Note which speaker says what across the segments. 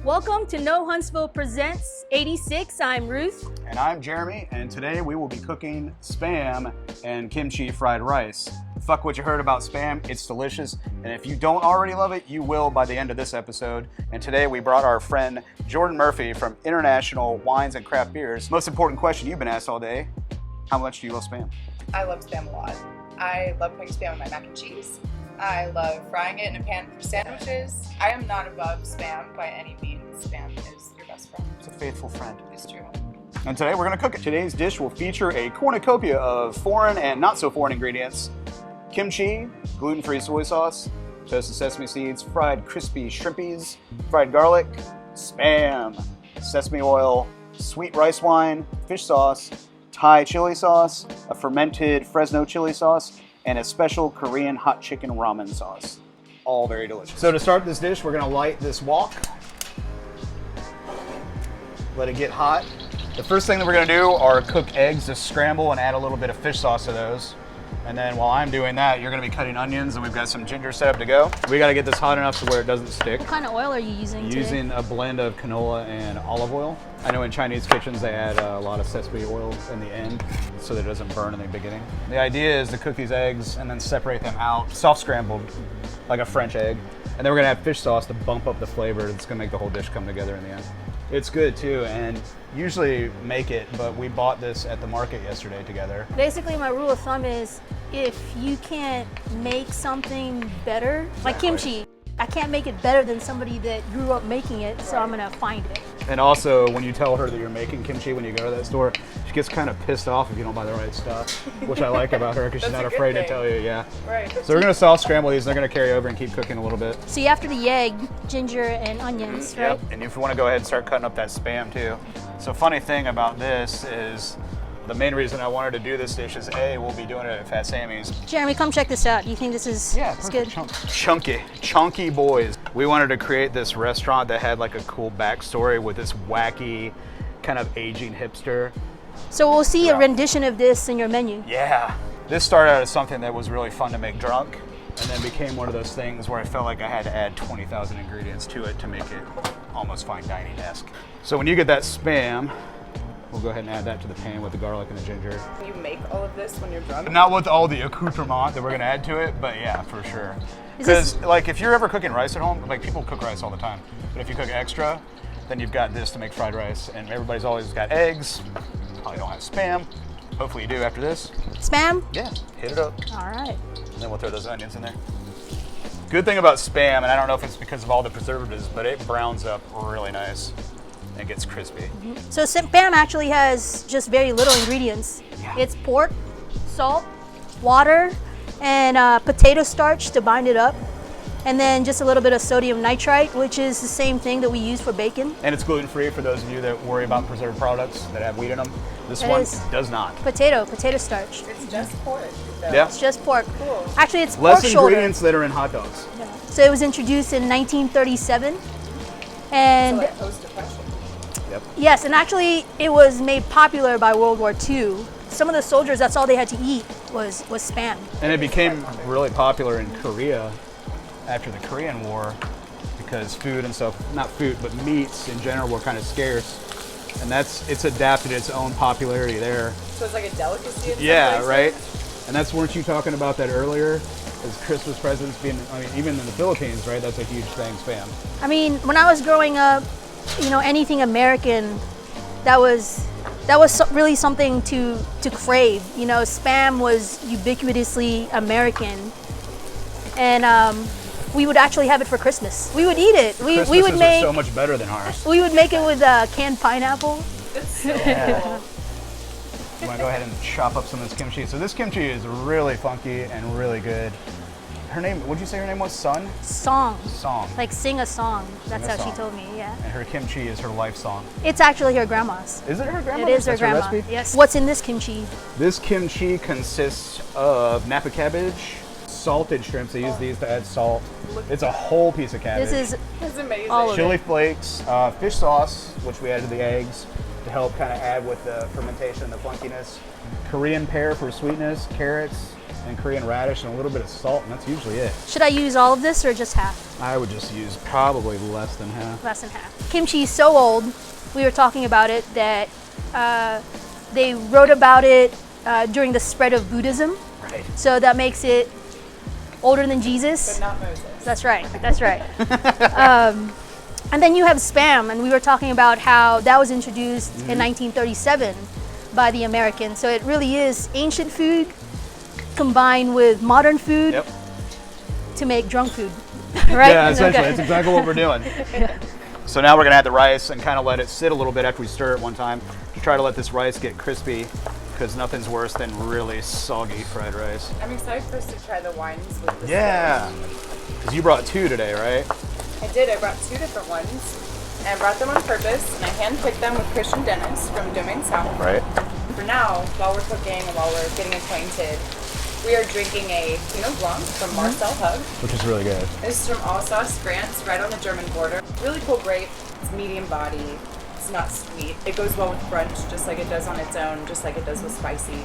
Speaker 1: Welcome to No Huntsville Presents 86. I'm Ruth.
Speaker 2: And I'm Jeremy, and today we will be cooking Spam and kimchi fried rice. Fuck what you heard about Spam, it's delicious, and if you don't already love it, you will by the end of this episode. And today we brought our friend Jordan Murphy from International Wines and Craft Beers. Most important question you've been asked all day, how much do you love Spam?
Speaker 3: I love Spam a lot. I love putting Spam in my mac and cheese. I love frying it in a pan for sandwiches. I am not above Spam by any means. Spam is your best friend.
Speaker 2: It's a faithful friend.
Speaker 3: It's true.
Speaker 2: And today we're gonna cook it. Today's dish will feature a cornucopia of foreign and not so foreign ingredients. Kimchi, gluten-free soy sauce, toasted sesame seeds, fried crispy shrimpies, fried garlic, Spam, sesame oil, sweet rice wine, fish sauce, Thai chili sauce, a fermented Fresno chili sauce, and a special Korean hot chicken ramen sauce. All very delicious. So to start this dish, we're gonna light this wok. Let it get hot. The first thing that we're gonna do are cook eggs to scramble and add a little bit of fish sauce to those. And then while I'm doing that, you're gonna be cutting onions, and we've got some ginger set up to go. We gotta get this hot enough to where it doesn't stick.
Speaker 1: What kind of oil are you using today?
Speaker 2: Using a blend of canola and olive oil. I know in Chinese kitchens they add a lot of sesame oil in the end so that it doesn't burn in the beginning. The idea is to cook these eggs and then separate them out, soft scrambled, like a French egg. And then we're gonna add fish sauce to bump up the flavor. It's gonna make the whole dish come together in the end. It's good too, and usually make it, but we bought this at the market yesterday together.
Speaker 1: Basically, my rule of thumb is if you can't make something better, like kimchi, I can't make it better than somebody that grew up making it, so I'm gonna find it.
Speaker 2: And also, when you tell her that you're making kimchi when you go to that store, she gets kind of pissed off if you don't buy the right stuff, which I like about her because she's not afraid to tell you, yeah.
Speaker 3: Right.
Speaker 2: So we're gonna soft scramble these, and they're gonna carry over and keep cooking a little bit.
Speaker 1: See, after the egg, ginger and onions, right?
Speaker 2: Yep, and if you wanna go ahead and start cutting up that Spam too. So funny thing about this is, the main reason I wanted to do this dish is A, we'll be doing it at Phat Sammy's.
Speaker 1: Jeremy, come check this out. Do you think this is good?
Speaker 2: Chunky boys. We wanted to create this restaurant that had like a cool backstory with this wacky, kind of aging hipster.
Speaker 1: So we'll see a rendition of this in your menu.
Speaker 2: Yeah. This started out as something that was really fun to make drunk, and then became one of those things where I felt like I had to add 20,000 ingredients to it to make it almost fine dining-esque. So when you get that Spam, we'll go ahead and add that to the pan with the garlic and the ginger.
Speaker 3: Can you make all of this when you're drunk?
Speaker 2: Not with all the accoutrement that we're gonna add to it, but yeah, for sure. Because like if you're ever cooking rice at home, like people cook rice all the time, but if you cook extra, then you've got this to make fried rice, and everybody's always got eggs. Probably don't have Spam. Hopefully you do after this.
Speaker 1: Spam?
Speaker 2: Yeah, hit it up.
Speaker 1: All right.
Speaker 2: And then we'll throw those onions in there. Good thing about Spam, and I don't know if it's because of all the preservatives, but it browns up really nice and gets crispy.
Speaker 1: So Spam actually has just very little ingredients.
Speaker 2: Yeah.
Speaker 1: It's pork, salt, water, and potato starch to bind it up. And then just a little bit of sodium nitrite, which is the same thing that we use for bacon.
Speaker 2: And it's gluten-free for those of you that worry about preserved products that have wheat in them. This one does not.
Speaker 1: Potato starch.
Speaker 3: It's just pork.
Speaker 2: Yeah.
Speaker 1: It's just pork.
Speaker 3: Cool.
Speaker 1: Actually, it's
Speaker 2: Less
Speaker 1: pork shoulder.
Speaker 2: ingredients that are in hot dogs.
Speaker 1: Yeah. So it was introduced in 1937. And
Speaker 3: So like post-depression.
Speaker 2: Yep.
Speaker 1: yes, and actually it was made popular by World War II. Some of the soldiers, that's all they had to eat was Spam.
Speaker 2: And it became really popular in Korea after the Korean War because food and stuff, not food, but meats in general were kind of scarce. And it's adapted its own popularity there.
Speaker 3: So it's like a delicacy in some
Speaker 2: Yeah,
Speaker 3: places?
Speaker 2: right? And weren't you talking about that earlier? As Christmas presents being, I mean, even in the Philippines, right? That's a huge thing, Spam.
Speaker 1: I mean, when I was growing up, anything American, that was really something to crave. Spam was ubiquitously American, and we would actually have it for Christmas. We would eat it. We would make
Speaker 2: so much better than ours.
Speaker 1: We would make it with canned pineapple.
Speaker 2: Yeah. You want to go ahead and chop up some of this kimchi. So this kimchi is really funky and really good. Her name, what'd you say her name was? Song.
Speaker 1: Song. Like sing a song. That's how she told me, yeah.
Speaker 2: And her kimchi is her life song.
Speaker 1: It's actually her grandma's.
Speaker 2: Is it her grandma's?
Speaker 1: It is her grandma. Yes. What's in this kimchi?
Speaker 2: This kimchi consists of Napa cabbage, salted shrimps. They use these to add salt. It's a whole piece of cabbage.
Speaker 1: This
Speaker 3: is amazing.
Speaker 1: All of
Speaker 2: chili flakes, fish sauce, which we added to the eggs to help kind of add with the fermentation and the funkiness. Korean pear for sweetness, carrots, and Korean radish and a little bit of salt, and that's usually it.
Speaker 1: Should I use all of this or just half?
Speaker 2: I would just use probably less than half.
Speaker 1: Less than half. Kimchi is so old, we were talking about it, that they wrote about it during the spread of Buddhism.
Speaker 2: Right.
Speaker 1: So that makes it older than Jesus.
Speaker 3: But not Moses.
Speaker 1: That's right, that's right. And then you have Spam, and we were talking about how that was introduced in 1937 by the Americans. So it really is ancient food combined with modern food to make drunk food, right?
Speaker 2: Yeah, essentially, that's exactly what we're doing. So now we're gonna add the rice and kind of let it sit a little bit after we stir it one time to try to let this rice get crispy, because nothing's worse than really soggy fried rice.
Speaker 3: I'm excited for us to try the wines with this.
Speaker 2: Yeah, because you brought 2 today, right?
Speaker 3: I did. I brought 2 different ones. And I brought them on purpose, and I handpicked them with Christian Dennis from Domaine South.
Speaker 2: Right.
Speaker 3: For now, while we're cooking and while we're getting acquainted, we are drinking a Pinot Blanc from Marcel Hug.
Speaker 2: Which is really good.
Speaker 3: This is from Alsace, France, right on the German border. Really cool grape. It's medium body. It's not sweet. It goes well with brunch, just like it does on its own, just like it does with spicy.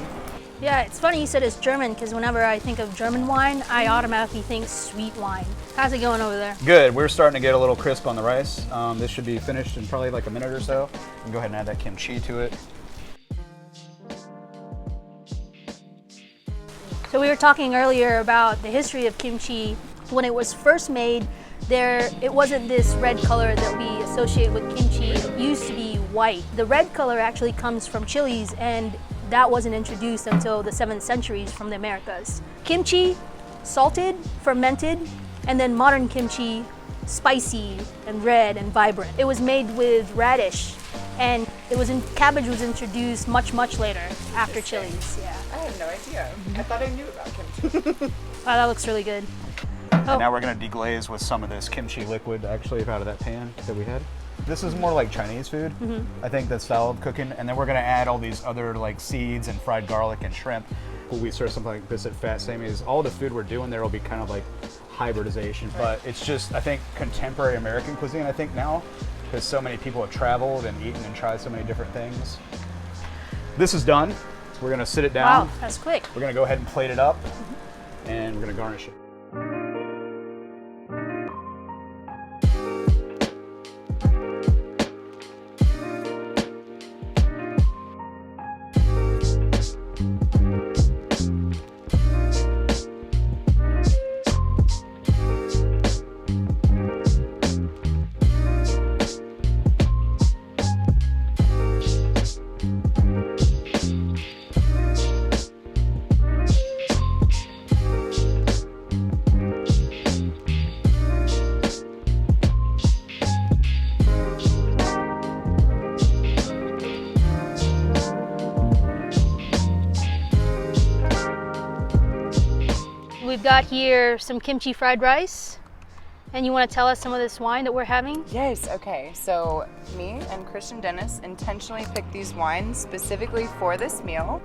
Speaker 1: Yeah, it's funny you said it's German, because whenever I think of German wine, I automatically think sweet wine. How's it going over there?
Speaker 2: Good. We're starting to get a little crisp on the rice. This should be finished in probably like a minute or so. We can go ahead and add that kimchi to it.
Speaker 1: So we were talking earlier about the history of kimchi. When it was first made, it wasn't this red color that we associate with kimchi. It used to be white. The red color actually comes from chilies, and that wasn't introduced until the 7th centuries from the Americas. Kimchi, salted, fermented, and then modern kimchi, spicy and red and vibrant. It was made with radish, and cabbage was introduced much later after chilies. Yeah.
Speaker 3: I had no idea. I thought I knew about kimchi.
Speaker 1: Wow, that looks really good.
Speaker 2: And now we're going to deglaze with some of this kimchi liquid actually out of that pan that we had. This is more like Chinese food, I think, that style of cooking. And then we're going to add all these other like seeds and fried garlic and shrimp. When we serve something like this at Phat Sammy's, all the food we're doing there will be kind of like hybridization. But it's just, I think, contemporary American cuisine, I think, now, because so many people have traveled and eaten and tried so many different things. This is done. We're going to sit it down.
Speaker 1: Wow, that's quick.
Speaker 2: We're going to go ahead and plate it up, and we're going to garnish it.
Speaker 1: We've got here some kimchi fried rice, and you want to tell us some of this wine that we're having?
Speaker 3: Yes, okay. So me and Christian Dennis intentionally picked these wines specifically for this meal.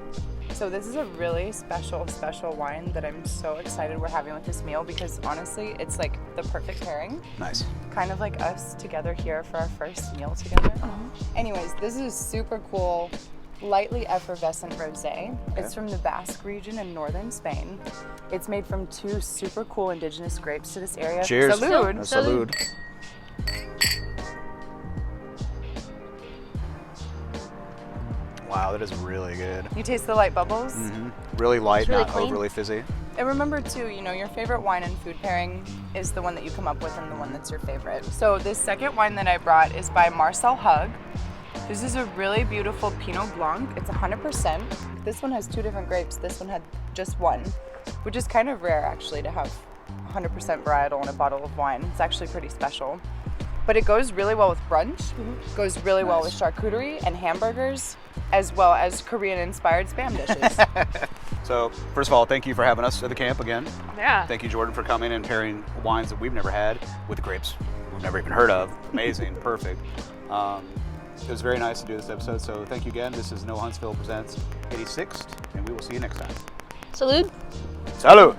Speaker 3: So this is a really special wine that I'm so excited we're having with this meal, because honestly, it's like the perfect pairing.
Speaker 2: Nice.
Speaker 3: Kind of like us together here for our first meal together. Anyways, this is super cool, lightly effervescent rosé. It's from the Basque region in northern Spain. It's made from 2 super cool indigenous grapes to this area.
Speaker 2: Cheers.
Speaker 3: Salud.
Speaker 2: Salud. Wow, that is really good.
Speaker 3: You taste the light bubbles?
Speaker 2: Really light,
Speaker 1: really
Speaker 2: not
Speaker 1: clean.
Speaker 2: overly fizzy.
Speaker 3: And remember too, you know, your favorite wine and food pairing is the one that you come up with and the one that's your favorite. So this second wine that I brought is by Marcel Hug. This is a really beautiful Pinot Blanc. It's 100%. This one has 2 different grapes. This one had just one, which is kind of rare actually to have 100% varietal in a bottle of wine. It's actually pretty special. But it goes really well with brunch, goes really well with charcuterie and hamburgers, as well as Korean-inspired Spam dishes.
Speaker 2: So, first of all, thank you for having us at the camp again.
Speaker 1: Yeah.
Speaker 2: Thank you, Jordan, for coming and pairing wines that we've never had with grapes we've never even heard of. Amazing, perfect. It was very nice to do this episode, so thank you again. This is No Huntsville Presents 86th, and we will see you next time.
Speaker 1: Salud.
Speaker 2: Salud!